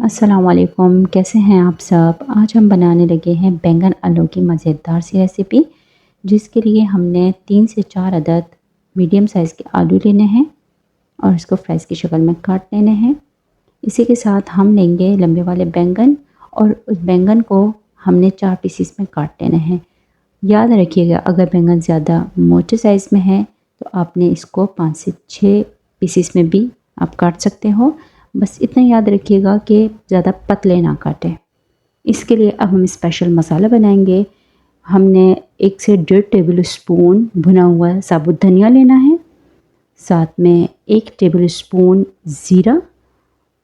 अस्सलामुअलैकुम, कैसे हैं आप सब। आज हम बनाने लगे हैं बैंगन आलू की मज़ेदार सी रेसिपी, जिसके लिए हमने 3 से 4 अदद मीडियम साइज़ के आलू लेने हैं और इसको फ्राइज़ की शक्ल में काट लेने हैं। इसी के साथ हम लेंगे लंबे वाले बैंगन और उस बैंगन को हमने 4 पीसीस में काट लेने हैं। याद रखिएगा, अगर बैंगन ज़्यादा मोटे साइज़ में है तो आपने इसको 5 से 6 पीसीस में भी आप काट सकते हो। बस इतना याद रखिएगा कि ज़्यादा पतले ना काटें। इसके लिए अब हम स्पेशल मसाला बनाएंगे। हमने 1 से 1.5 टेबल स्पून भुना हुआ साबुत धनिया लेना है, साथ में 1 टेबल स्पून ज़ीरा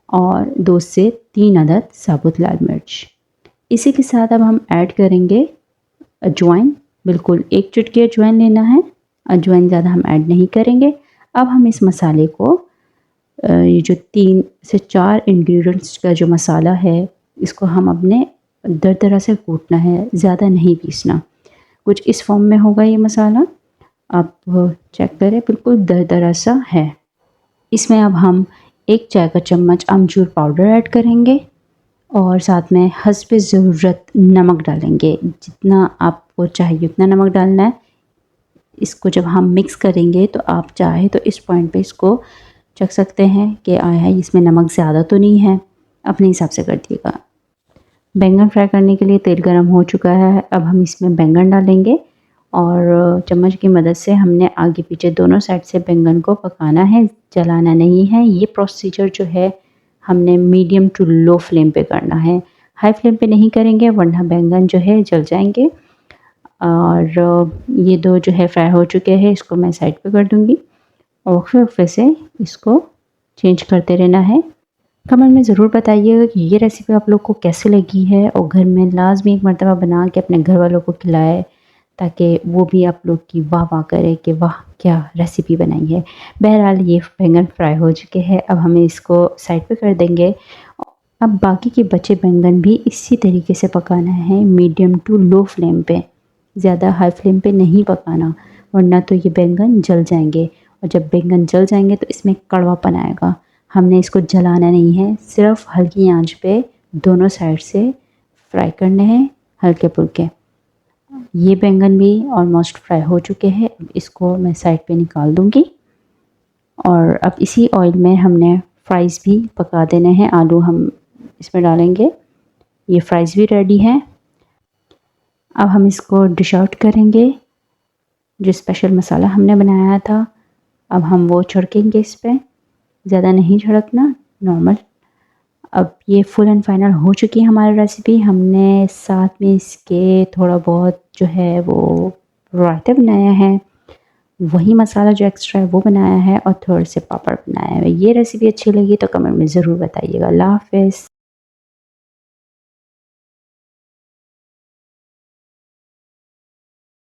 और 2 से 3 अदद साबुत लाल मिर्च। इसी के साथ अब हम ऐड करेंगे अजवाइन, बिल्कुल 1 चुटकी अजवाइन लेना है। अजवाइन ज़्यादा हम ऐड नहीं करेंगे। अब हम इस मसाले को ये जो 3 से 4 इंग्रेडिएंट्स का जो मसाला है, इसको हम अपने दरदरा से कूटना है, ज़्यादा नहीं पीसना। कुछ इस फॉर्म में होगा ये मसाला, आप चेक करें, बिल्कुल दरदरा सा है। इसमें अब हम 1 चाय का चम्मच अमचूर पाउडर ऐड करेंगे और साथ में हस्बे ज़रूरत नमक डालेंगे। जितना आपको चाहिए उतना नमक डालना है। इसको जब हम मिक्स करेंगे तो आप चाहे तो इस पॉइंट पे इसको चख सकते हैं कि आया है इसमें नमक ज़्यादा तो नहीं है, अपने हिसाब से कर दिएगा। बैंगन फ्राई करने के लिए तेल गरम हो चुका है। अब हम इसमें बैंगन डालेंगे और चम्मच की मदद से हमने आगे पीछे दोनों साइड से बैंगन को पकाना है, जलाना नहीं है। ये प्रोसीजर जो है हमने मीडियम टू लो फ्लेम पे करना है, हाई फ्लेम पे नहीं करेंगे वरना बैंगन जो है जल जाएंगे। और ये दो जो है फ्राई हो चुके हैं, इसको मैं साइड पे कर दूँगी और फिर से इसको चेंज करते रहना है। कमेंट में ज़रूर बताइएगा कि ये रेसिपी आप लोग को कैसे लगी है और घर में लाज़मी एक मरतबा बना के अपने घर वालों को खिलाएं, ताकि वो भी आप लोग की वाह वाह करे कि वाह क्या रेसिपी बनाई है। बहरहाल ये बैंगन फ्राई हो चुके हैं, अब हमें इसको साइड पे कर देंगे। अब बाकी के बचे बैंगन भी इसी तरीके से पकाना है, मीडियम टू लो फ्लेम पे, ज़्यादा हाई फ्लेम पे नहीं पकाना वरना तो ये बैंगन जल जाएंगे और जब बैंगन जल जाएंगे तो इसमें कड़वापन आएगा। हमने इसको जलाना नहीं है, सिर्फ हल्की आंच पे दोनों साइड से फ्राई करने हैं हल्के फुल्के। ये बैंगन भी ऑलमोस्ट फ्राई हो चुके हैं, अब इसको मैं साइड पे निकाल दूंगी और अब इसी ऑयल में हमने फ्राइज़ भी पका देने हैं। आलू हम इसमें डालेंगे, ये फ्राइज़ भी रेडी हैं। अब हम इसको डिश आउट करेंगे। जो स्पेशल मसाला हमने बनाया था अब हम वो छिड़केंगे इस पर, ज़्यादा नहीं छिड़कना, नॉर्मल। अब ये फुल एंड फाइनल हो चुकी है हमारी रेसिपी। हमने साथ में इसके थोड़ा बहुत जो है वो रायता बनाया है, वही मसाला जो एक्स्ट्रा है वो बनाया है और थोड़े से पापड़ बनाया है। ये रेसिपी अच्छी लगी तो कमेंट में ज़रूर बताइएगा। अल्लाह हाफ़िज़।